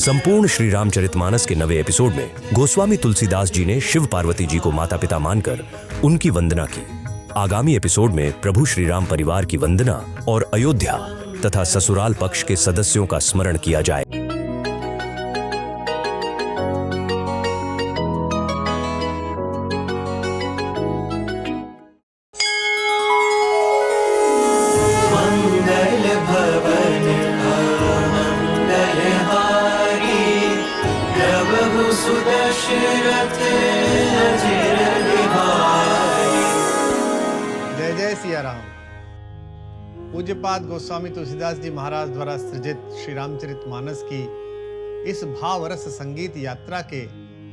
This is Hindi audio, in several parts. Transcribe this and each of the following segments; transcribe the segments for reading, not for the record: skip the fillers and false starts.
संपूर्ण श्री रामचरितमानस के नवे एपिसोड में गोस्वामी तुलसीदास जी ने शिव पार्वती जी को माता पिता मानकर उनकी वंदना की। आगामी एपिसोड में प्रभु श्री राम परिवार की वंदना और अयोध्या तथा ससुराल पक्ष के सदस्यों का स्मरण किया जाए। मंगल भवन मंगलहारी प्रभु सुदशरथ अजिर बिहारी। जय जय सिया राम। पूज्यपाद गोस्वामी तुलसीदास जी महाराज द्वारा सृजित श्री रामचरितमानस की इस भावरस संगीत यात्रा के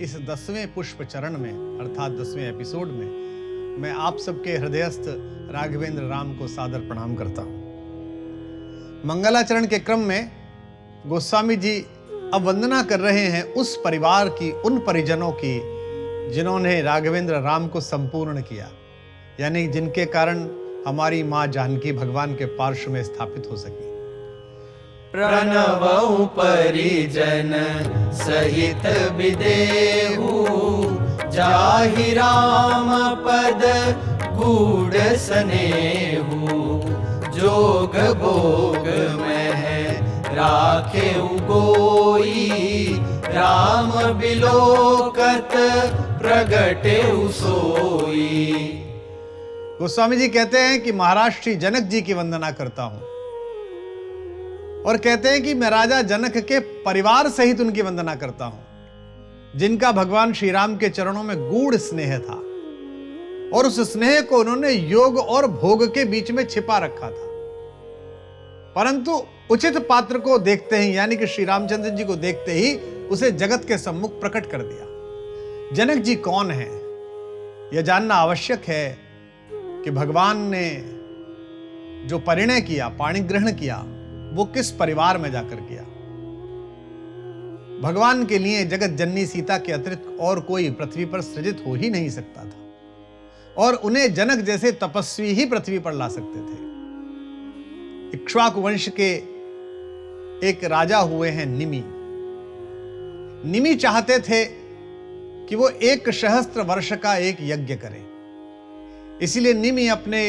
इस 10वें पुष्प चरण में अर्थात 10वें एपिसोड में मैं आप सबके हृदयस्थ राघवेंद्र राम को सादर प्रणाम करता हूं। मंगलाचरण के क्रम में गोस्वामी जी अब वंदना कर रहे हैं उस परिवार की, उन परिजनों की जिन्होंने राघवेंद्र राम को संपूर्ण किया, यानी जिनके कारण हमारी माँ जानकी भगवान के पार्श्व में स्थापित हो सकी। प्रणवउ परिजन सहित विदेहु जाहि राम पद गूढ़ स्नेहु। जोग भोग में राखे गोई राम बिलोकत प्रगटे सोई। गोस्वामी जी कहते हैं कि महाराज श्री जनक जी की वंदना करता हूं और कहते हैं कि मैं राजा जनक के परिवार सहित उनकी वंदना करता हूं, जिनका भगवान श्री राम के चरणों में गूढ़ स्नेह था और उस स्नेह को उन्होंने योग और भोग के बीच में छिपा रखा था, परंतु उचित पात्र को देखते ही यानी कि श्री रामचंद्र जी को देखते ही उसे जगत के सम्मुख प्रकट कर दिया। जनक जी कौन है यह जानना आवश्यक है कि भगवान ने जो परिणय किया, पाणी ग्रहण किया, वो किस परिवार में जाकर किया। भगवान के लिए जगत जननी सीता के अतिरिक्त और कोई पृथ्वी पर सृजित हो ही नहीं सकता था और उन्हें जनक जैसे तपस्वी ही पृथ्वी पर ला सकते थे। इक्ष्वाकु वंश के एक राजा हुए हैं निमि। निमि चाहते थे कि वो 1 सहस्त्र वर्ष का एक यज्ञ करें, इसीलिए निमि अपने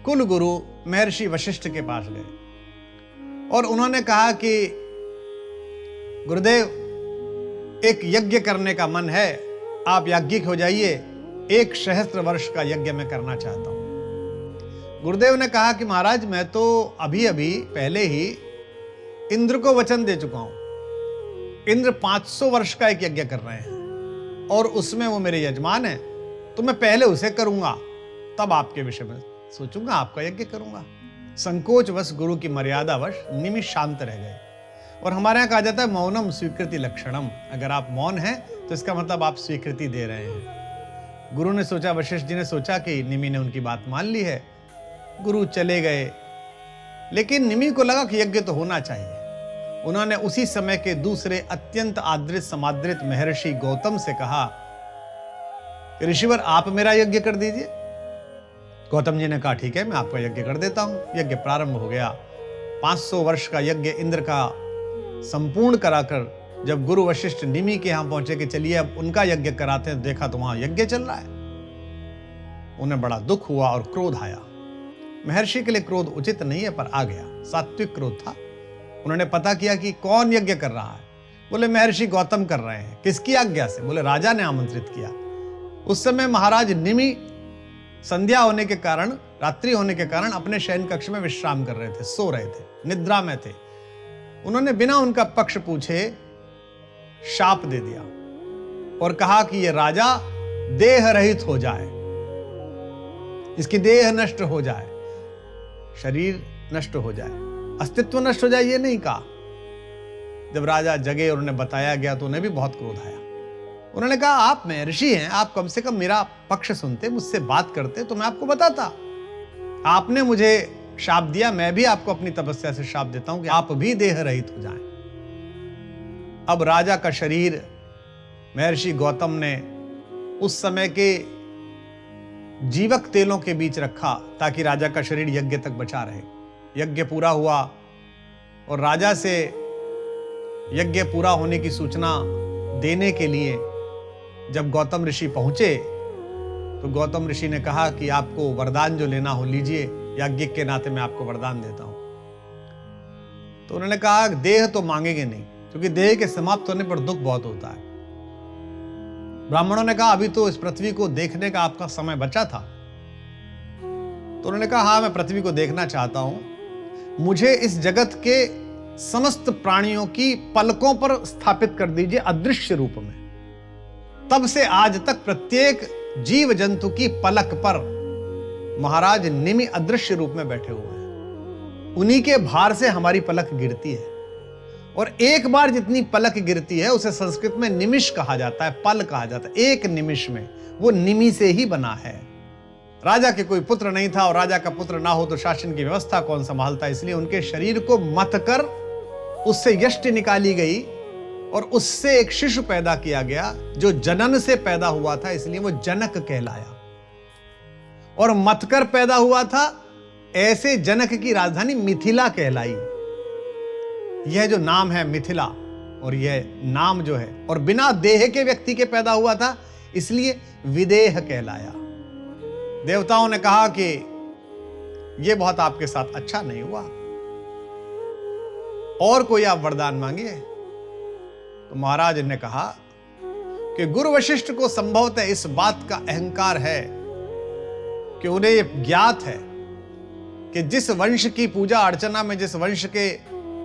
कुल गुरु महर्षि वशिष्ठ के पास गए और उन्होंने कहा कि गुरुदेव, एक यज्ञ करने का मन है, आप याज्ञिक हो जाइए, 1 सहस्त्र वर्ष का यज्ञ मैं करना चाहता हूं। गुरुदेव ने कहा कि महाराज, मैं तो अभी अभी पहले ही इंद्र को वचन दे चुका हूं। इंद्र 500 वर्ष का एक यज्ञ कर रहे हैं और उसमें वो मेरे यजमान हैं, तो मैं पहले उसे करूंगा, तब आपके विषय में सोचूंगा, आपका यज्ञ करूंगा। संकोचवश, गुरु की मर्यादावश निमि शांत रह गए और हमारे यहां कहा जाता है मौनम स्वीकृति लक्षणम। अगर आप मौन हैं तो इसका मतलब आप स्वीकृति दे रहे हैं। गुरु ने सोचा, वशिष्ठ जी ने सोचा कि निमि ने उनकी बात मान ली है। गुरु चले गए, लेकिन निमि को लगा कि यज्ञ तो होना चाहिए। उन्होंने उसी समय के दूसरे अत्यंत आदृत समादृत महर्षि गौतम से कहा, ऋषिवर आप मेरा यज्ञ कर दीजिए। गौतम जी ने कहा, ठीक है, मैं आपका यज्ञ कर देता हूं। यज्ञ प्रारंभ हो गया। 500 वर्ष का यज्ञ इंद्र का संपूर्ण कराकर जब गुरु वशिष्ठ निमि के यहां पहुंचे कि चलिए अब उनका यज्ञ कराते हैं, देखा तो वहां यज्ञ चल रहा है। उन्हें बड़ा दुख हुआ और क्रोध आया। महर्षि के लिए क्रोध उचित नहीं है, पर आ गया, सात्विक क्रोध था। उन्होंने पता किया कि कौन यज्ञ कर रहा है। बोले महर्षि गौतम कर रहे हैं। किसकी आज्ञा से? बोले राजा ने आमंत्रित किया। उस समय महाराज निमि संध्या होने के कारण, रात्रि होने के कारण अपने शयन कक्ष में विश्राम कर रहे थे, सो रहे थे, निद्रा में थे। उन्होंने बिना उनका पक्ष पूछे शाप दे दिया और कहा कि यह राजा देह रहित हो जाए, इसकी देह नष्ट हो जाए, शरीर नष्ट हो जाए, अस्तित्व नष्ट हो जाए, ये नहीं कहा। जब राजा जगे और उन्हें बताया गया तो उन्हें भी बहुत क्रोध आया। उन्होंने कहा, आप महर्षि हैं, आप कम से कम मेरा पक्ष सुनते, मुझसे बात करते तो मैं आपको बताता। आपने मुझे शाप दिया, मैं भी आपको अपनी तपस्या से शाप देता हूं कि आप भी देह रहित हो जाएं। अब राजा का शरीर महर्षि गौतम ने उस समय के जीवक तेलों के बीच रखा ताकि राजा का शरीर यज्ञ तक बचा रहे। यज्ञ पूरा हुआ और राजा से यज्ञ पूरा होने की सूचना देने के लिए जब गौतम ऋषि पहुंचे तो गौतम ऋषि ने कहा कि आपको वरदान जो लेना हो लीजिए, याज्ञिक के नाते मैं आपको वरदान देता हूं। तो उन्होंने कहा देह तो मांगेंगे नहीं, क्योंकि देह के समाप्त होने पर दुख बहुत होता है। ब्राह्मणों ने कहा अभी तो इस पृथ्वी को देखने का आपका समय बचा था। तो उन्होंने कहा हाँ, मैं पृथ्वी को देखना चाहता हूं, मुझे इस जगत के समस्त प्राणियों की पलकों पर स्थापित कर दीजिए अदृश्य रूप में। तब से आज तक प्रत्येक जीव जंतु की पलक पर महाराज निमि अदृश्य रूप में बैठे हुए हैं। उन्हीं के भार से हमारी पलक गिरती है, और एक बार जितनी पलक गिरती है उसे संस्कृत में निमिष कहा जाता है, पल कहा जाता है। एक निमिष में, वो निमि से ही बना है। राजा के कोई पुत्र नहीं था, और राजा का पुत्र ना हो तो शासन की व्यवस्था कौन संभालता, इसलिए उनके शरीर को मथ कर उससे यष्टि निकाली गई और उससे एक शिशु पैदा किया गया जो जनन से पैदा हुआ था, इसलिए वो जनक कहलाया। और मथकर पैदा हुआ था, ऐसे जनक की राजधानी मिथिला कहलाई। यह जो नाम है मिथिला, और यह नाम जो है, और बिना देह के व्यक्ति के पैदा हुआ था, इसलिए विदेह कहलाया। देवताओं ने कहा कि यह बहुत आपके साथ अच्छा नहीं हुआ, और कोई आप वरदान मांगिए। तो महाराज ने कहा कि गुरु वशिष्ठ को संभवतः इस बात का अहंकार है कि उन्हें यह ज्ञात है कि जिस वंश की पूजा अर्चना में, जिस वंश के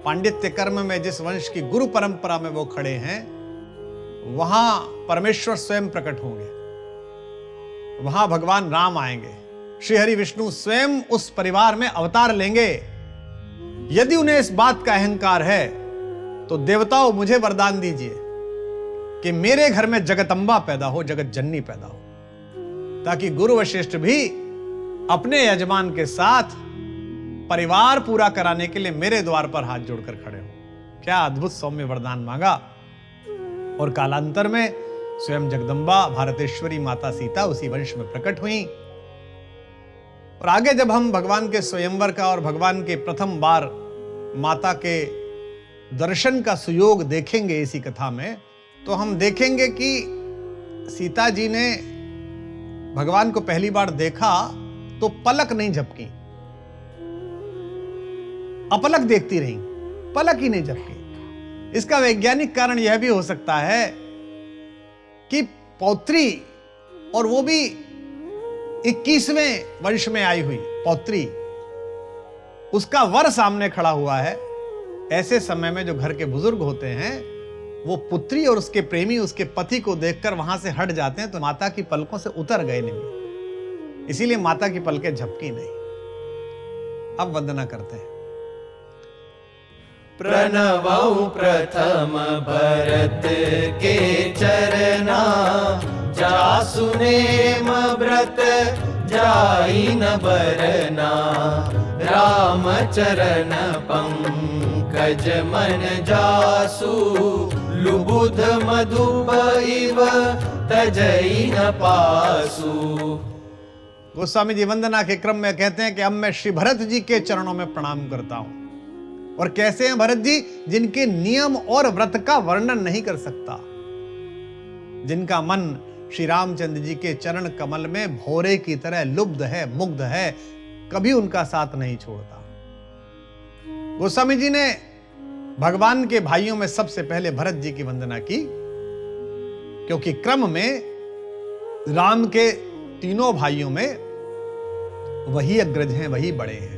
पांडित्य कर्म में, जिस वंश की गुरु परंपरा में वो खड़े हैं, वहां परमेश्वर स्वयं प्रकट होंगे, वहां भगवान राम आएंगे, श्री हरि विष्णु स्वयं उस परिवार में अवतार लेंगे। यदि उन्हें इस बात का अहंकार है तो देवताओं मुझे वरदान दीजिए कि मेरे घर में जगदम्बा पैदा हो, जगत जननी पैदा हो, ताकि गुरु वशिष्ठ भी अपने यजमान के साथ परिवार पूरा कराने के लिए मेरे द्वार पर हाथ जोड़कर खड़े हो। क्या अद्भुत सौम्य वरदान मांगा। और कालांतर में स्वयं जगदम्बा भारतेश्वरी माता सीता उसी वंश में प्रकट हुई। और आगे जब हम भगवान के स्वयंवर का और भगवान के प्रथम बार माता के दर्शन का सुयोग देखेंगे इसी कथा में, तो हम देखेंगे कि सीता जी ने भगवान को पहली बार देखा तो पलक नहीं झपकी, अपलक देखती रही, पलक ही नहीं झपकी। इसका वैज्ञानिक कारण यह भी हो सकता है कि पौत्री, और वो भी 21वें वंश में आई हुई पौत्री, उसका वर सामने खड़ा हुआ है। ऐसे समय में जो घर के बुजुर्ग होते हैं वो पुत्री और उसके प्रेमी उसके पति को देखकर वहां से हट जाते हैं, तो माता की पलकों से उतर गए नहीं, इसीलिए माता की पलकें झपकी नहीं। अब वंदना करते हैं। प्रणवौ प्रथम भरत के चरना, जासुनेम व्रत जाई न बरना, राम चरण पंकज मन जासु, लुबुध मधुप इव तजई न पासु। गोस्वामी जी वंदना के क्रम में कहते हैं कि अब मैं श्री भरत जी के चरणों में प्रणाम करता हूं। और कैसे हैं भरत जी? जिनके नियम और व्रत का वर्णन नहीं कर सकता, जिनका मन श्री रामचंद्र जी के चरण कमल में भौरे की तरह लुब्ध है, मुग्ध है, कभी उनका साथ नहीं छोड़ता। गोस्वामी जी ने भगवान के भाइयों में सबसे पहले भरत जी की वंदना की, क्योंकि क्रम में राम के तीनों भाइयों में वही अग्रज हैं, वही बड़े हैं।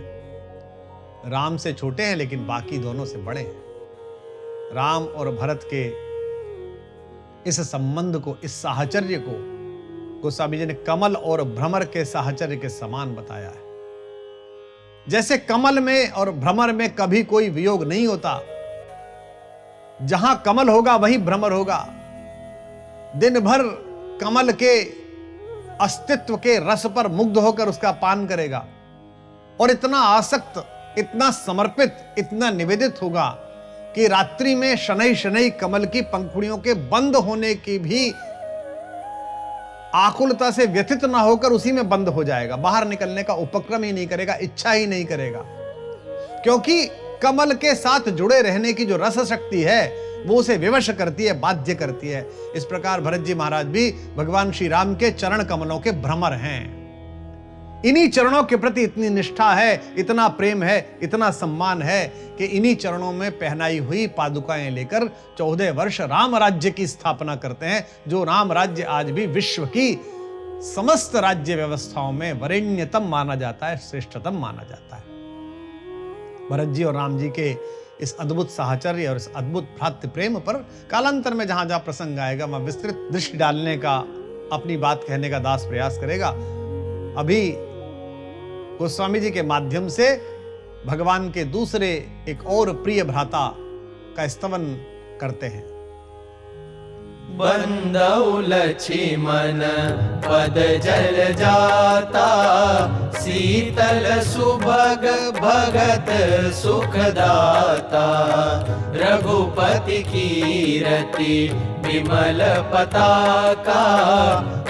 राम से छोटे हैं लेकिन बाकी दोनों से बड़े हैं। राम और भरत के इस संबंध को, इस साहचर्य को गोस्वामी जी ने कमल और भ्रमर के साहचर्य के समान बताया है। जैसे कमल में और भ्रमर में कभी कोई वियोग नहीं होता, जहां कमल होगा वहीं भ्रमर होगा। दिन भर कमल के अस्तित्व के रस पर मुग्ध होकर उसका पान करेगा, और इतना आसक्त, इतना समर्पित, इतना निवेदित होगा कि रात्रि में शनै शनै कमल की पंखुड़ियों के बंद होने की भी आकुलता से व्यथित ना होकर उसी में बंद हो जाएगा, बाहर निकलने का उपक्रम ही नहीं करेगा, इच्छा ही नहीं करेगा। क्योंकि कमल के साथ जुड़े रहने की जो रस शक्ति है, वो उसे विवश करती है, बाध्य करती है। इस प्रकार भरत जी महाराज भी भगवान श्री राम के चरण कमलों के भ्रमर हैं। इन्हीं चरणों के प्रति इतनी निष्ठा है, इतना प्रेम है, इतना सम्मान है कि इन्हीं चरणों में पहनाई हुई पादुकाएं लेकर 14 वर्ष राम राज्य की स्थापना करते हैं, जो राम राज्य आज भी विश्व की समस्त राज्य व्यवस्थाओं में वरेण्यतम माना जाता है, श्रेष्ठतम माना जाता है। भरत जी और राम जी के इस अद्भुत साहचर्य और इस अद्भुत भ्रातृ प्रेम पर कालांतर में जहां जहां प्रसंग आएगा, वहां विस्तृत दृष्टि डालने का, अपनी बात कहने का दास प्रयास करेगा। अभी गोस्वामी जी के माध्यम से भगवान के दूसरे एक और प्रिय भ्राता का स्तवन करते हैं। बंदौ लक्ष्मण पद जल जाता, शीतल सुभग भगत सुखदाता। रघुपति कीरति विमल पताका,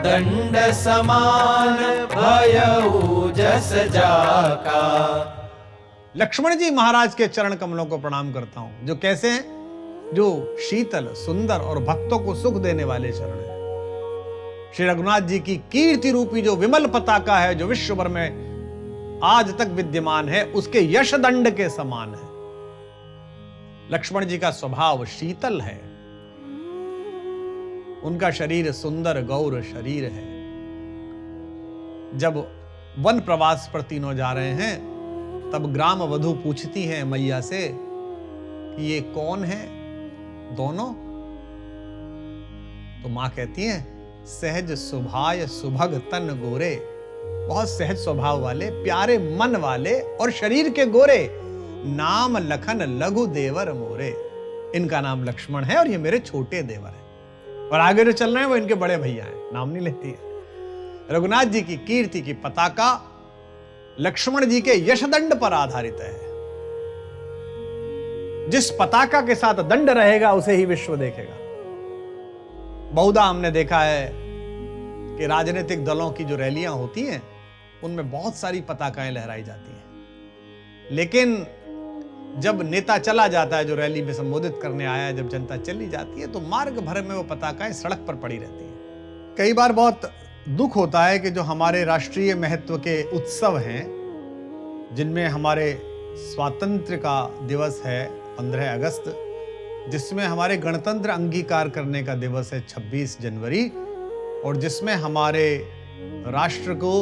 दंड समान भयउ जस जाका। लक्ष्मण जी महाराज के चरण कमलों को प्रणाम करता हूं, जो कैसे हैं, जो शीतल, सुंदर और भक्तों को सुख देने वाले चरण हैं। श्री रघुनाथ जी की कीर्ति रूपी जो विमल पताका है, जो विश्व भर में आज तक विद्यमान है, उसके यश दंड के समान है। लक्ष्मण जी का स्वभाव शीतल है, उनका शरीर सुंदर गौर शरीर है। जब वन प्रवास पर तीनों जा रहे हैं, तब ग्राम वधू पूछती है मैया से कि ये कौन है दोनों? तो मां कहती है, सहज सुभाय सुभग तन गोरे, बहुत सहज स्वभाव वाले, प्यारे मन वाले और शरीर के गोरे। नाम लखन लघु देवर मोरे, इनका नाम लक्ष्मण है और ये मेरे छोटे देवर हैं। और आगे जो चल रहे हैं वो इनके बड़े भैया हैं, नाम नहीं लेती है। रघुनाथ जी की कीर्ति की पताका लक्ष्मण जी के यशदंड पर आधारित है। जिस पताका के साथ दंड रहेगा, उसे ही विश्व देखेगा। बहुधा हमने देखा है कि राजनीतिक दलों की जो रैलियां होती हैं, उनमें बहुत सारी पताकाएं लहराई जाती हैं, लेकिन जब नेता चला जाता है, जो रैली में संबोधित करने आया है, जब जनता चली जाती है, तो मार्ग भर में वो पताकाएं सड़क पर पड़ी रहती हैं। कई बार बहुत दुख होता है कि जो हमारे राष्ट्रीय महत्व के उत्सव हैं, जिनमें हमारे स्वातंत्र्य का दिवस है 15 अगस्त, जिसमें हमारे गणतंत्र अंगीकार करने का दिवस है 26 जनवरी, और जिसमें हमारे राष्ट्र को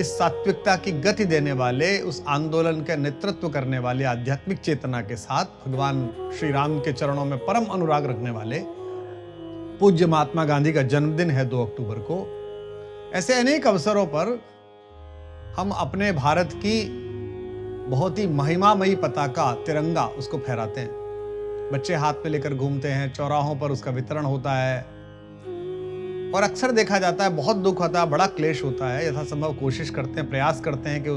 इस सात्विकता की गति देने वाले, उस आंदोलन का नेतृत्व करने वाले, आध्यात्मिक चेतना के साथ भगवान श्री राम के चरणों में परम अनुराग रखने वाले पूज्य महात्मा गांधी का जन्मदिन है 2 अक्टूबर को। ऐसे अनेक अवसरों पर हम अपने भारत की बहुत ही महिमामयी पताका, तिरंगा, उसको फहराते हैं। बच्चे हाथ में लेकर घूमते हैं, चौराहों पर उसका वितरण होता है, और अक्सर देखा जाता है बहुत दुख होता है, बड़ा क्लेश होता है। यथासंभव कोशिश करते हैं, प्रयास करते हैं कि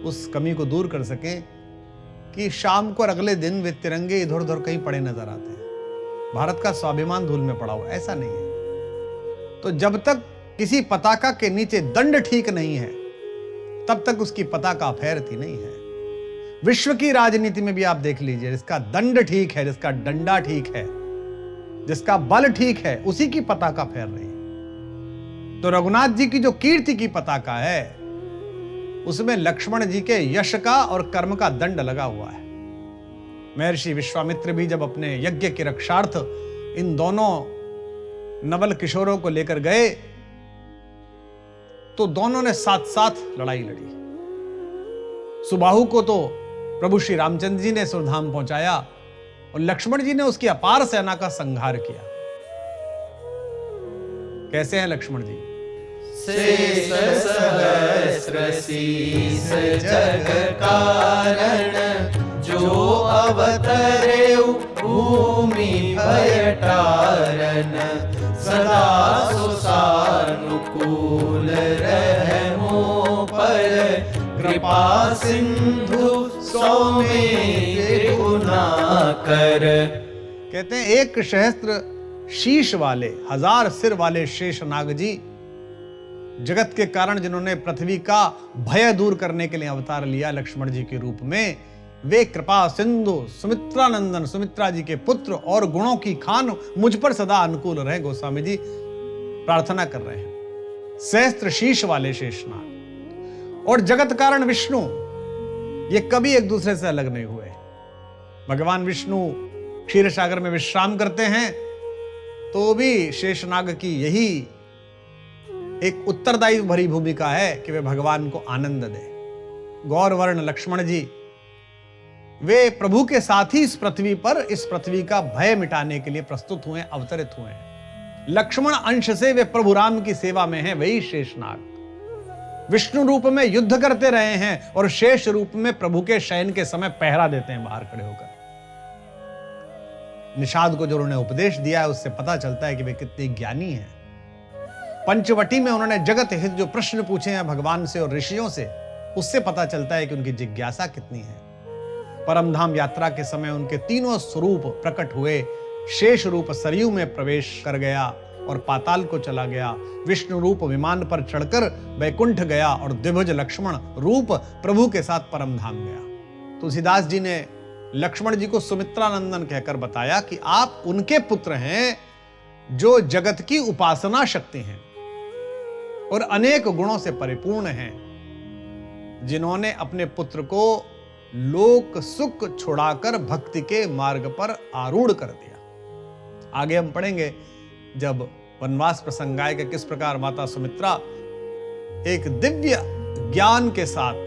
उस कमी को दूर कर सकें कि शाम को और अगले दिन वे तिरंगे इधर उधर कहीं पड़े नजर आते हैं। भारत का स्वाभिमान धूल में पड़ा हुआ, ऐसा नहीं है। तो जब तक किसी पताका के नीचे दंड ठीक नहीं है, तब तक उसकी पताका फहरती नहीं है। विश्व की राजनीति में भी आप देख लीजिए, जिसका दंड ठीक है, जिसका डंडा ठीक है, जिसका बल ठीक है, उसी की पताका फहर रही है। तो रघुनाथ जी की जो कीर्ति की पताका है, उसमें लक्ष्मण जी के यश का और कर्म का दंड लगा हुआ है। महर्षि विश्वामित्र भी जब अपने यज्ञ की रक्षार्थ इन दोनों नवल किशोरों को लेकर गए, तो दोनों ने साथ साथ लड़ाई लड़ी। सुबाहु को तो प्रभु श्री रामचंद्र जी ने सुरधाम पहुंचाया, और लक्ष्मण जी ने उसकी अपार सेना का संहार किया। कैसे हैं लक्ष्मण जी? शेष सहस्र शीस जग कारण, जो अवतरे भूमि भय टारन। सदा सुसानुकूल रहमो पर, कृपा सिंधु सौम्य गुना कर। कहते हैं एक सहस्त्र शीश वाले, 1000 सिर वाले शेषनाग जी, जगत के कारण जिन्होंने पृथ्वी का भय दूर करने के लिए अवतार लिया लक्ष्मण जी के रूप में, वे कृपा सिंधु सुमित्रानंदन, सुमित्रा जी के पुत्र और गुणों की खान मुझ पर सदा अनुकूल रहे। गोस्वामी जी प्रार्थना कर रहे हैं। सहस्त्र शीश वाले शेषनाग और जगत कारण विष्णु, ये कभी एक दूसरे से अलग नहीं हुए। भगवान विष्णु क्षीर सागर में विश्राम करते हैं तो भी शेषनाग की यही एक उत्तरदायी भरी भूमिका है कि वे भगवान को आनंद दे। गौरवर्ण लक्ष्मण जी वे प्रभु के साथ ही इस पृथ्वी पर, इस पृथ्वी का भय मिटाने के लिए प्रस्तुत हुए, अवतरित हुए हैं। लक्ष्मण अंश से वे प्रभु राम की सेवा में हैं। वही शेषनाग विष्णु रूप में युद्ध करते रहे हैं और शेष रूप में प्रभु के शयन के समय पहरा देते हैं बाहर खड़े होकर। निषाद को जो उन्होंने उपदेश दिया है उससे पता चलता है कि वे कितने ज्ञानी हैं। पंचवटी में उन्होंने जगत हित जो प्रश्न पूछे हैं भगवान से और ऋषियों से, उससे पता चलता है कि उनकी जिज्ञासा कितनी है। परमधाम यात्रा के समय उनके तीनों स्वरूप प्रकट हुए। शेष रूप सरयू में प्रवेश कर गया और पाताल को चला गया। विष्णु रूप विमान पर चढ़कर वैकुंठ गया और द्विभुज लक्ष्मण रूप प्रभु के साथ परमधाम गया। तुलसीदास जी ने लक्ष्मण जी को सुमित्रानंदन कहकर बताया कि आप उनके पुत्र हैं जो जगत की उपासना शक्ति हैं और अनेक गुणों से परिपूर्ण हैं, जिन्होंने अपने पुत्र को लोक सुख छुड़ाकर भक्ति के मार्ग पर आरूढ़ कर दिया। आगे हम पढ़ेंगे जब वनवास प्रसंग आएगा किस प्रकार माता सुमित्रा एक दिव्य ज्ञान के साथ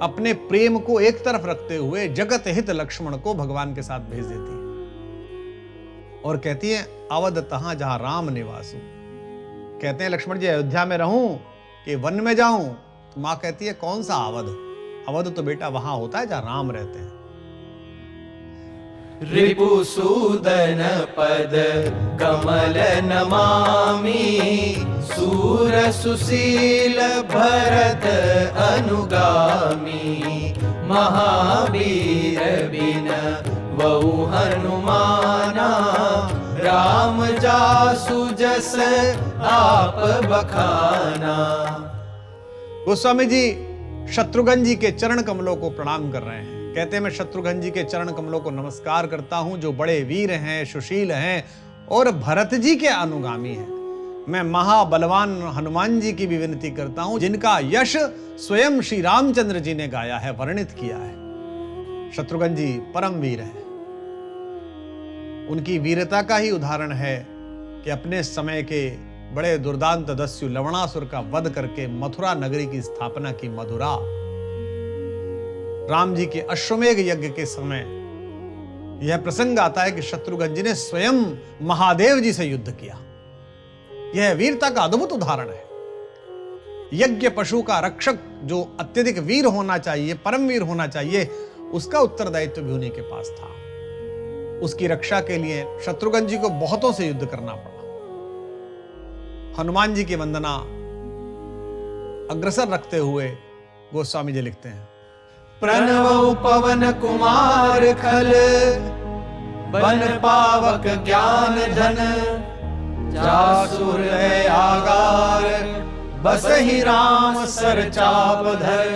अपने प्रेम को एक तरफ रखते हुए जगत हित लक्ष्मण को भगवान के साथ भेज देती है और कहती है अवध तहां जहां राम निवासु। कहते हैं लक्ष्मण जी अयोध्या में रहूं कि वन में जाऊं? तो मां कहती है कौन सा अवध? अवध तो बेटा वहां होता है जहां राम रहते हैं। रिपुसूदन पद कमल नमामि, सूर सुशील भरत अनुगामी, महावीर बिन वहु हनुमाना, राम जासु जस आप बखाना। गोस्वामी जी शत्रुघ्न जी के चरण कमलों को प्रणाम कर रहे हैं। कहते हैं मैं शत्रुघ्न जी के चरण कमलों को नमस्कार करता हूं जो बड़े वीर हैं, सुशील हैं और भरत जी के अनुगामी हैं। मैं महाबलवान हनुमान जी की भी विनती करता हूं जिनका यश स्वयं श्री रामचंद्र जी ने गाया है, वर्णित किया है। शत्रुघ्न जी परम वीर हैं। उनकी वीरता का ही उदाहरण है कि अपने समय के बड़े दुर्दांत दस्यु लवणासुर का वध करके मथुरा नगरी की स्थापना की। मधुरा राम जी के अश्वमेघ यज्ञ के समय यह प्रसंग आता है कि शत्रुघ्न जी ने स्वयं महादेव जी से युद्ध किया। यह वीरता का अद्भुत उदाहरण है। यज्ञ पशु का रक्षक जो अत्यधिक वीर होना चाहिए, परमवीर होना चाहिए, उसका उत्तरदायित्व भी उन्हीं के पास था। उसकी रक्षा के लिए शत्रुघ्न जी को बहुतों से युद्ध करना पड़ा। हनुमान जी की वंदना अग्रसर रखते हुए गोस्वामी जी लिखते हैं प्रणव पवन कुमार खल, बन पावक ज्ञान धन, जासुर है आगार, बसहि राम सर चाप धर।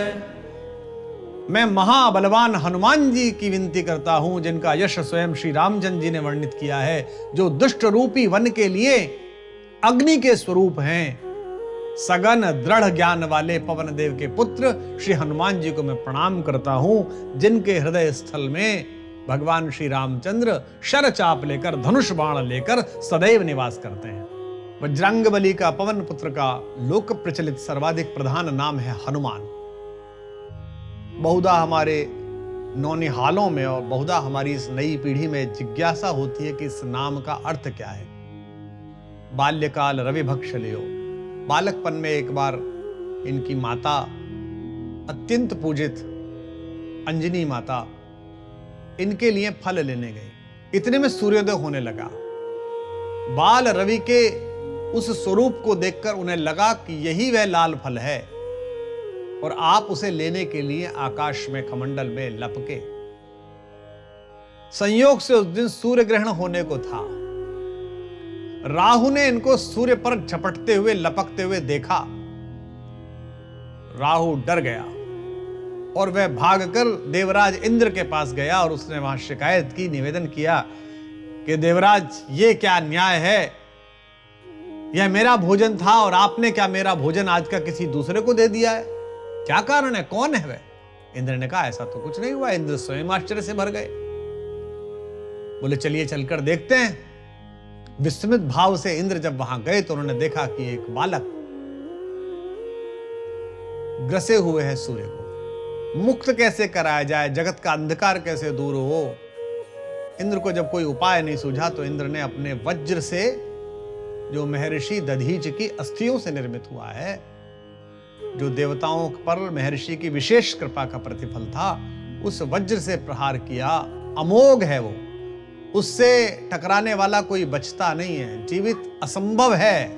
मैं महाबलवान हनुमान जी की विनती करता हूं जिनका यश स्वयं श्री रामचंद्र जी ने वर्णित किया है, जो दुष्ट रूपी वन के लिए अग्नि के स्वरूप हैं। सघन दृढ़ ज्ञान वाले पवन देव के पुत्र श्री हनुमान जी को मैं प्रणाम करता हूं जिनके हृदय स्थल में भगवान श्री रामचंद्र शर चाप लेकर, धनुष बाण लेकर सदैव निवास करते हैं। वज्रांगबली का पवन पुत्र का लोक प्रचलित सर्वाधिक प्रधान नाम है हनुमान। बहुधा हमारे नौनिहालों में और बहुधा हमारी इस नई पीढ़ी में जिज्ञासा होती है कि इस नाम का अर्थ क्या है। बाल्यकाल रवि भक्ष लियो। बालकपन में एक बार इनकी माता, अत्यंत पूजित अंजनी माता, इनके लिए फल लेने गई। इतने में सूर्योदय होने लगा। बाल रवि के उस स्वरूप को देखकर उन्हें लगा कि यही वह लाल फल है और आप उसे लेने के लिए आकाश में कमंडल में लपके। संयोग से उस दिन सूर्य ग्रहण होने को था। राहु ने इनको सूर्य पर झपटते हुए, लपकते हुए देखा। राहु डर गया और वह भागकर देवराज इंद्र के पास गया और उसने वहां शिकायत की, निवेदन किया कि देवराज, ये क्या न्याय है? यह मेरा भोजन था और आपने क्या मेरा भोजन आज का किसी दूसरे को दे दिया है? क्या कारण है? कौन है वह? इंद्र ने कहा, ऐसा तो कुछ नहीं हुआ। इंद्र स्वयं आश्चर्य से भर गए। बोले, चलिए चलकर देखते हैं। विस्मित भाव से इंद्र जब वहां गए तो उन्होंने देखा कि एक बालक ग्रसे हुए है सूर्य को। मुक्त कैसे कराया जाए, जगत का अंधकार कैसे दूर हो? इंद्र को जब कोई उपाय नहीं सूझा तो इंद्र ने अपने वज्र से, जो महर्षि दधीच की अस्थियों से निर्मित हुआ है, जो देवताओं पर महर्षि की विशेष कृपा का प्रतिफल था, उस वज्र से प्रहार किया। अमोघ है वो, उससे टकराने वाला कोई बचता नहीं है। जीवित असंभव है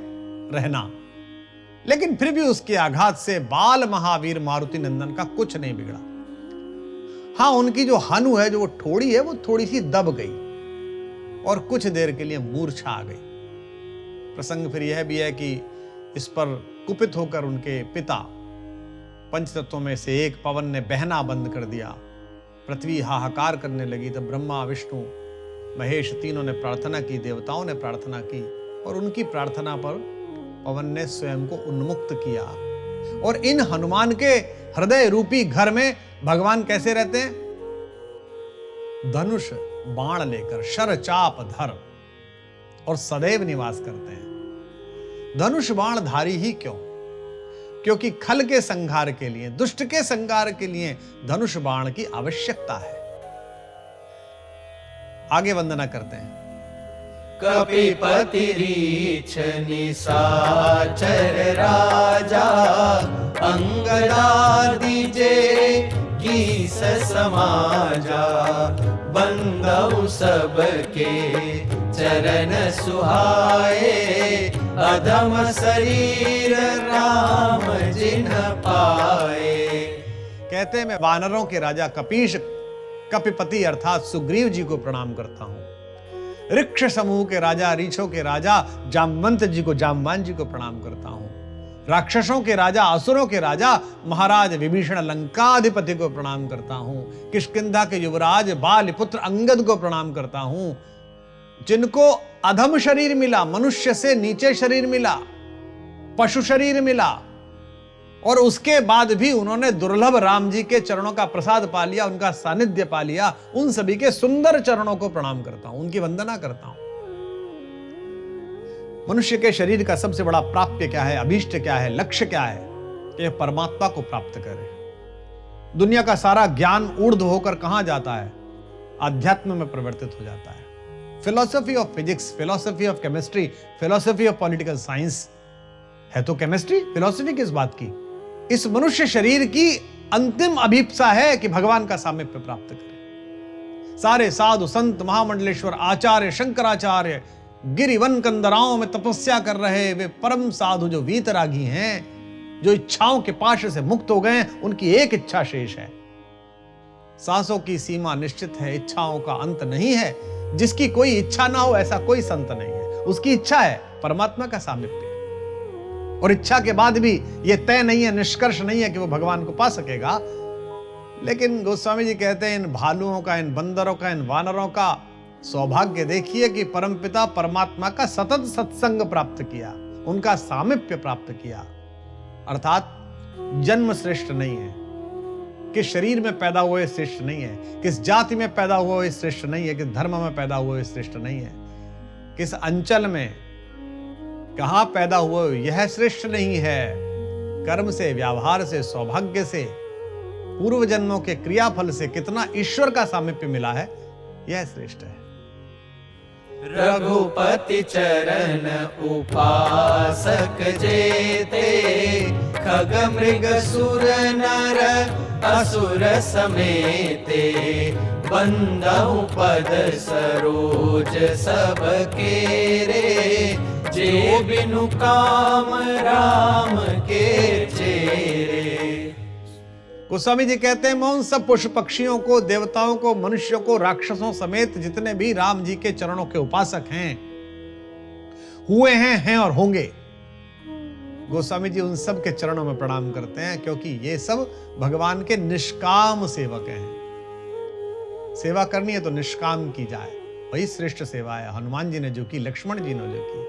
रहना, लेकिन फिर भी उसके आघात से बाल महावीर मारुति नंदन का कुछ नहीं बिगड़ा। हां, उनकी जो हनु है, जो वो ठोड़ी है, वो थोड़ी सी दब गई और कुछ देर के लिए मूर्छा आ गई। प्रसंग फिर यह भी है कि इस पर कुपित होकर उनके पिता, पंचतत्वों में से एक पवन ने बहना बंद कर दिया। पृथ्वी हाहाकार करने लगी। तब ब्रह्मा, विष्णु, महेश तीनों ने प्रार्थना की, देवताओं ने प्रार्थना की, और उनकी प्रार्थना पर पवन ने स्वयं को उन्मुक्त किया। और इन हनुमान के हृदय रूपी घर में भगवान कैसे रहते हैं? धनुष बाण लेकर, शर चाप धर, और सदैव निवास करते हैं। धनुष बाण धारी ही क्यों? क्योंकि खल के संहार के लिए, दुष्ट के संहार के लिए धनुष बाण की आवश्यकता है। आगे वंदना करते हैं। कपिपति रीछ निशाचर राजा, अंगदादि जे कीस समाजा, बंदउ सबके चरण सुहाए, अधम शरीर राम जिन्ह पाए। कहते हैं, मैं वानरों के राजा कपीश, कपिपति अर्थात सुग्रीव जी को प्रणाम करता हूं। ऋक्ष समूह के राजा, रीछों के राजा जामवंत जी को, जामवान जी को प्रणाम करता हूं। राक्षसों के राजा, असुरों के राजा महाराज विभीषण लंकाधिपति को प्रणाम करता हूं। किष्किंधा के युवराज बालिपुत्र अंगद को प्रणाम करता हूं, जिनको अधम शरीर मिला, मनुष्य से नीचे शरीर मिला, पशु शरीर मिला, और उसके बाद भी उन्होंने दुर्लभ राम जी के चरणों का प्रसाद पा लिया, उनका सानिध्य पा लिया। उन सभी के सुंदर चरणों को प्रणाम करता हूं, उनकी वंदना करता हूं। मनुष्य के शरीर का सबसे बड़ा प्राप्य क्या है, अभीष्ट क्या है, लक्ष्य क्या है? कि यह परमात्मा को प्राप्त करे। दुनिया का सारा ज्ञान ऊर्ध्व होकर कहां जाता है? अध्यात्म में परिवर्तित हो जाता है। Philosophy of physics, philosophy of chemistry, philosophy of political science है तो केमिस्ट्री, फिलॉसफी किस बात की? इस मनुष्य शरीर की अंतिम अभीप्सा है कि भगवान का सामीप्य प्राप्त करें। सारे साधु संत, महामंडलेश्वर आचार्य, शंकराचार्य गिरिवन कंदराओं में तपस्या कर रहे वे परम साधु जो वीतरागी हैं, जो इच्छाओं के पाश से मुक्त हो गए, उनकी एक इच्छा शेष है। सांसों की सीमा निश्चित है, इच्छाओं का अंत नहीं है। जिसकी कोई इच्छा ना हो ऐसा कोई संत नहीं है। उसकी इच्छा है परमात्मा का सामीप्य, और इच्छा के बाद भी यह तय नहीं है, निष्कर्ष नहीं है कि वो भगवान को पा सकेगा। लेकिन गोस्वामी जी कहते हैं, इन भालुओं का, इन बंदरों का, इन वानरों का सौभाग्य देखिए कि परमपिता परमात्मा का सतत सत्संग प्राप्त किया, उनका सामीप्य प्राप्त किया। अर्थात जन्म श्रेष्ठ नहीं है, किस शरीर में पैदा हुए श्रेष्ठ नहीं है, किस जाति में पैदा हुए श्रेष्ठ नहीं है, किस धर्म में पैदा हुए श्रेष्ठ नहीं है, किस अंचल में कहां पैदा हुए यह श्रेष्ठ नहीं है। कर्म से, व्यवहार से, सौभाग्य से, पूर्व जन्मों के क्रियाफल से कितना ईश्वर का सामीप्य मिला है, यह श्रेष्ठ है। रघुपति चरण उपासक जेते, खग मृग सुर नर असुर समेते, बंदहु पद सरोज सब केरे, जे बिनु काम राम के चेरे। गोस्वामी जी कहते हैं, मैं उन सब पशु पक्षियों को, देवताओं को, मनुष्यों को, राक्षसों समेत जितने भी राम जी के चरणों के उपासक हैं, हुए हैं और होंगे, गोस्वामी जी उन सब के चरणों में प्रणाम करते हैं, क्योंकि ये सब भगवान के निष्काम सेवक हैं। सेवा करनी है तो निष्काम की जाए, वही श्रेष्ठ सेवा है। हनुमान जी ने जो की, लक्ष्मण जी ने जो की।